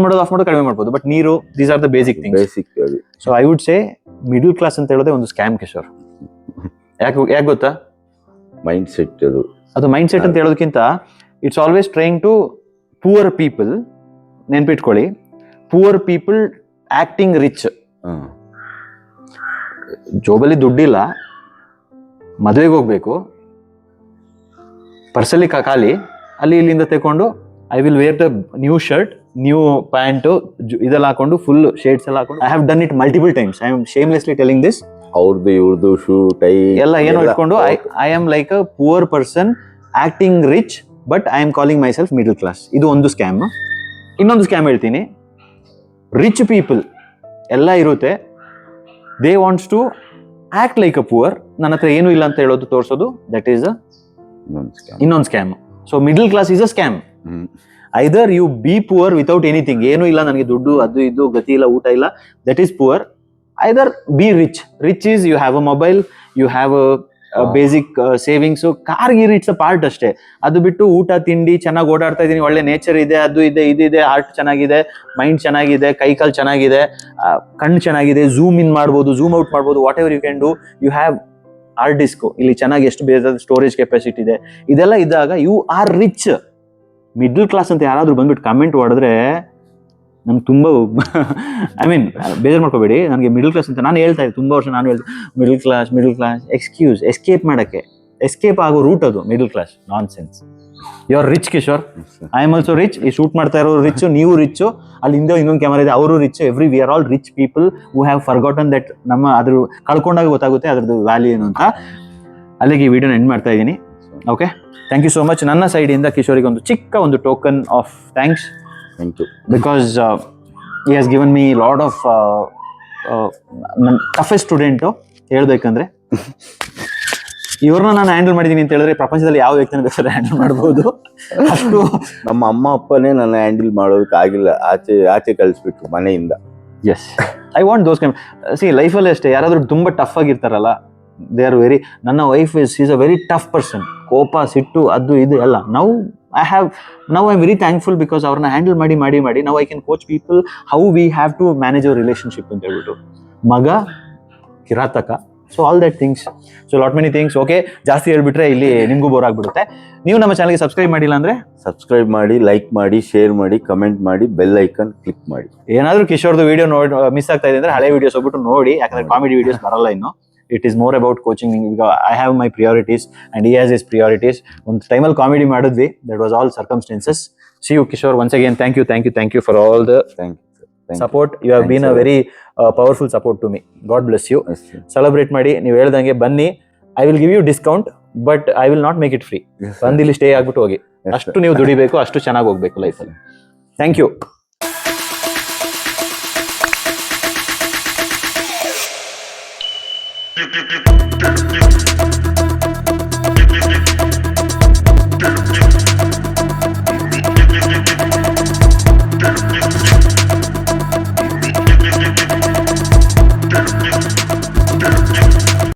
ಮಾಡೋದು ಆಫ್ ಮಾಡೋದು ಕಡಿಮೆ ಮಾಡ್ಬೋದು. ಬಟ್ ನೀರು, these are the basic things. So I would say middle class ಅಂತ ಹೇಳೋದೇ ಒಂದು ಸ್ಕ್ಯಾಮ್ ಕಿಶೋರ್. ಯಾಕೆ ಗೊತ್ತಾ? Mind set. ಅದು ಮೈಂಡ್ ಸೆಟ್ ಅಂತ ಹೇಳೋದಕ್ಕಿಂತ it's always trying to poor people. ನೆನ್ಪಿಟ್ಕೊಳ್ಳಿ, ಪೂವರ್ ಪೀಪಲ್ ಆಕ್ಟಿಂಗ್ ರಿಚ್. ಜೋಬಲ್ಲಿ ದುಡ್ಡಿಲ್ಲ, ಮದುವೆಗೆ ಹೋಗ್ಬೇಕು, ಪರ್ಸಲ್ಲಿ ಖಾಲಿ, ಅಲ್ಲಿ ಇಲ್ಲಿಂದ ತಗೊಂಡು I will wear the new shirt, new pant ಇದೆಲ್ಲ ಹಾಕೊಂಡು ಫುಲ್ ಶೇಡ್ಸ್ ಎಲ್ಲ ಹಾಕೊಂಡು I have done it multiple times. I am shamelessly telling this. ಅವ್ರದ್ದು ಇವ್ರದ್ದು ಶೂ ಟೈ ಎಲ್ಲ ಏನೋ ಇಟ್ಕೊಂಡು I am like a poor person acting rich but I am calling myself middle class. ಇದು ಒಂದು scam. ಇನ್ನೊಂದು ಸ್ಕ್ಯಾಮ್ ಹೇಳ್ತೀನಿ. Rich people ಎಲ್ಲ ಇರುತ್ತೆ, they wants to act like a poor. ನನ್ನ ಹತ್ರ ಏನೂ ಇಲ್ಲ ಅಂತ ಹೇಳೋದು ತೋರಿಸೋದು, ದಟ್ ಈಸ್ ಇನ್ನೊಂದು scam. So middle class is a scam. Either you be poor without anything, ಏನೂ ಇಲ್ಲ ನನಗೆ ದುಡ್ಡು ಅದು ಇದು ಗತಿ ಇಲ್ಲ ಊಟ ಇಲ್ಲ, that is poor. Either be rich. Rich is you have a mobile, you have a basic savings, ಕಾರ್ಗಿರ್ ಇಟ್ಸ್ ಅ ಪಾರ್ಟ್ ಅಷ್ಟೇ. ಅದು ಬಿಟ್ಟು ಊಟ ತಿಂಡಿ ಚೆನ್ನಾಗಿ ಓಡಾಡ್ತಾ ಇದೀನಿ, ಒಳ್ಳೆ ನೇಚರ್ ಇದೆ, ಅದು ಇದೆ ಇದಿದೆ, ಹಾರ್ಟ್ ಚೆನ್ನಾಗಿದೆ, ಮೈಂಡ್ ಚೆನ್ನಾಗಿದೆ, ಕೈ ಕಾಲು ಚೆನ್ನಾಗಿದೆ, ಕಣ್ಣು ಚೆನ್ನಾಗಿದೆ, ಝೂಮ್ ಇನ್ ಮಾಡ್ಬೋದು, ಝೂಮ್ ಔಟ್ ಮಾಡ್ಬೋದು, whatever you can do. You have hard disk, ಇಲ್ಲಿ ಚೆನ್ನಾಗಿ ಎಷ್ಟು ಬೇಕಾದ ಸ್ಟೋರೇಜ್ ಕೆಪಾಸಿಟಿ ಇದೆ, ಇದೆಲ್ಲ ಇದ್ದಾಗ you are rich. Middle class ಅಂತ ಯಾರಾದ್ರೂ ಬಂದ್ಬಿಟ್ಟು ಕಮೆಂಟ್ ಮಾಡಿದ್ರೆ ನಮ್ಗೆ ತುಂಬ ಐ ಮೀನ್ ಬೇಜಾರು ಮಾಡ್ಕೋಬೇಡಿ. ನನಗೆ ಮಿಡಲ್ ಕ್ಲಾಸ್ ಅಂತ ನಾನು ಹೇಳ್ತಾ ಇದ್ದೆ ತುಂಬ ವರ್ಷ. ನಾನು ಹೇಳ್ದೆ ಮಿಡಲ್ ಕ್ಲಾಸ್ ಎಕ್ಸ್ಕ್ಯೂಸ್, ಎಸ್ಕೇಪ್ ಮಾಡೋಕ್ಕೆ, ಎಸ್ಕೇಪ್ ಆಗೋ ರೂಟ್ ಅದು middle class. Nonsense. You are rich Kishore, I am also rich. ಈ ಶೂಟ್ ಮಾಡ್ತಾ ಇರೋರು ರಿಚ್, ನೀವು ರಿಚ್, ಅಲ್ಲಿ ಹಿಂದೆ ಇನ್ನೊಂದು ಕ್ಯಾಮರಾ ಇದೆ ಅವರು rich. We are all rich people who have forgotten that ನಮ್ಮ ಅದ್ರ ಕಳ್ಕೊಂಡಾಗ ಗೊತ್ತಾಗುತ್ತೆ ಅದ್ರದ್ದು ವ್ಯಾಲ್ಯೂ ಏನು ಅಂತ. ಅಲ್ಲಿಗೆ ಈ ವಿಡಿಯೋನ ಎಂಡ್ ಮಾಡ್ತಾ ಇದ್ದೀನಿ. Okay, thank you so much. ನನ್ನ ಸೈಡಿಂದ ಕಿಶೋರಿಗೆ ಒಂದು ಚಿಕ್ಕ ಒಂದು token of thanks. Thank you. Because he has given me lot of ನನ್ನ ಟಫೆಸ್ಟ್ ಸ್ಟೂಡೆಂಟು ಹೇಳ್ಬೇಕಂದ್ರೆ. ಇವ್ರನ್ನ ನಾನು ಹ್ಯಾಂಡಲ್ ಮಾಡಿದ್ದೀನಿ ಅಂತ ಹೇಳಿದ್ರೆ ಪ್ರಪಂಚದಲ್ಲಿ ಯಾವ ವ್ಯಕ್ತಿನ ಬೇಕಾದ್ರೆ ಹ್ಯಾಂಡಲ್ ಮಾಡ್ಬೋದು. ಅಷ್ಟು ನಮ್ಮ ಅಮ್ಮ ಅಪ್ಪನೇ ನನ್ನ ಹ್ಯಾಂಡಲ್ ಮಾಡೋದಕ್ಕಾಗಿಲ್ಲ, ಆಚೆ ಕಳಿಸ್ಬಿಟ್ರು ಮನೆಯಿಂದ. Yes, I want those kind. See ಲೈಫಲ್ಲಿ ಅಷ್ಟೇ, ಯಾರಾದ್ರೂ ತುಂಬ ಟಫ್ ಆಗಿರ್ತಾರಲ್ಲ, ದೇ ಆರ್ ವೆರಿ. ನನ್ನ wife is a very tough person. ಕೋಪ, ಸಿಟ್ಟು, ಅದು ಇದು ಎಲ್ಲ. ನಾವು I am very thankful because ಅವ್ರನ್ನ ಹ್ಯಾಂಡಲ್ ಮಾಡಿ ನಾವು I can coach people how we have to manage our relationship ಅಂತ ಹೇಳ್ಬಿಟ್ಟು. ಮಗ ಕಿರಾತಕ, so all that things, so lot many things. Okay, ಜಾಸ್ತಿ ಹೇಳ್ಬಿಟ್ರೆ ಇಲ್ಲಿ ನಿಮಗೂ ಬೋರ್ ಆಗ್ಬಿಡುತ್ತೆ. ನೀವು ನಮ್ಮ ಚಾನಲ್ಗೆ ಸಬ್ಸ್ಕ್ರೈಬ್ ಮಾಡಿಲ್ಲ ಅಂದ್ರೆ ಸಬ್ಸ್ಕ್ರೈಬ್ ಮಾಡಿ, ಲೈಕ್ ಮಾಡಿ, ಶೇರ್ ಮಾಡಿ, ಕಮೆಂಟ್ ಮಾಡಿ, ಬೆಲ್ ಐಕನ್ ಕ್ಲಿಕ್ ಮಾಡಿ. ಏನಾದರೂ ಕಿಶೋರ್ದು ವಿಡಿಯೋ ನೋಡಿ ಮಿಸ್ ಆಗ್ತಾ ಇದೆ ಅಂದ್ರೆ ಹಳೆ ವಿಡಿಯೋಸ್ ಹೋಗ್ಬಿಟ್ಟು ನೋಡಿ, ಯಾಕಂದ್ರೆ ಕಾಮಿಡಿ ವಿಡಿಯೋಸ್ ಬರಲ್ಲ ಇನ್ನು. It is more about coaching because I have my priorities and he has his priorities. ಒಂದು ಟೈಮಲ್ಲಿ ಕಾಮಿಡಿ ಮಾಡಿದ್ವಿ, that was all circumstances. See you Kishore, once again thank you for all the support. You have been a very powerful support to me. God bless you. Celebrate ಮಾಡಿ, ನೀವು ಹೇಳ್ದಂಗೆ ಬನ್ನಿ. I will give you discount but I will not make it free. ಬಂದಿಲ್ಲಿ stay ಆಗ್ಬಿಟ್ಟು ಹೋಗಿ. ಅಷ್ಟು ನೀವು ದುಡಿಬೇಕು, ಅಷ್ಟು ಚೆನ್ನಾಗಿ ಹೋಗ್ಬೇಕು ಲೈಫಲ್ಲಿ. Thank you. Dip, dip, dip, dip, dip.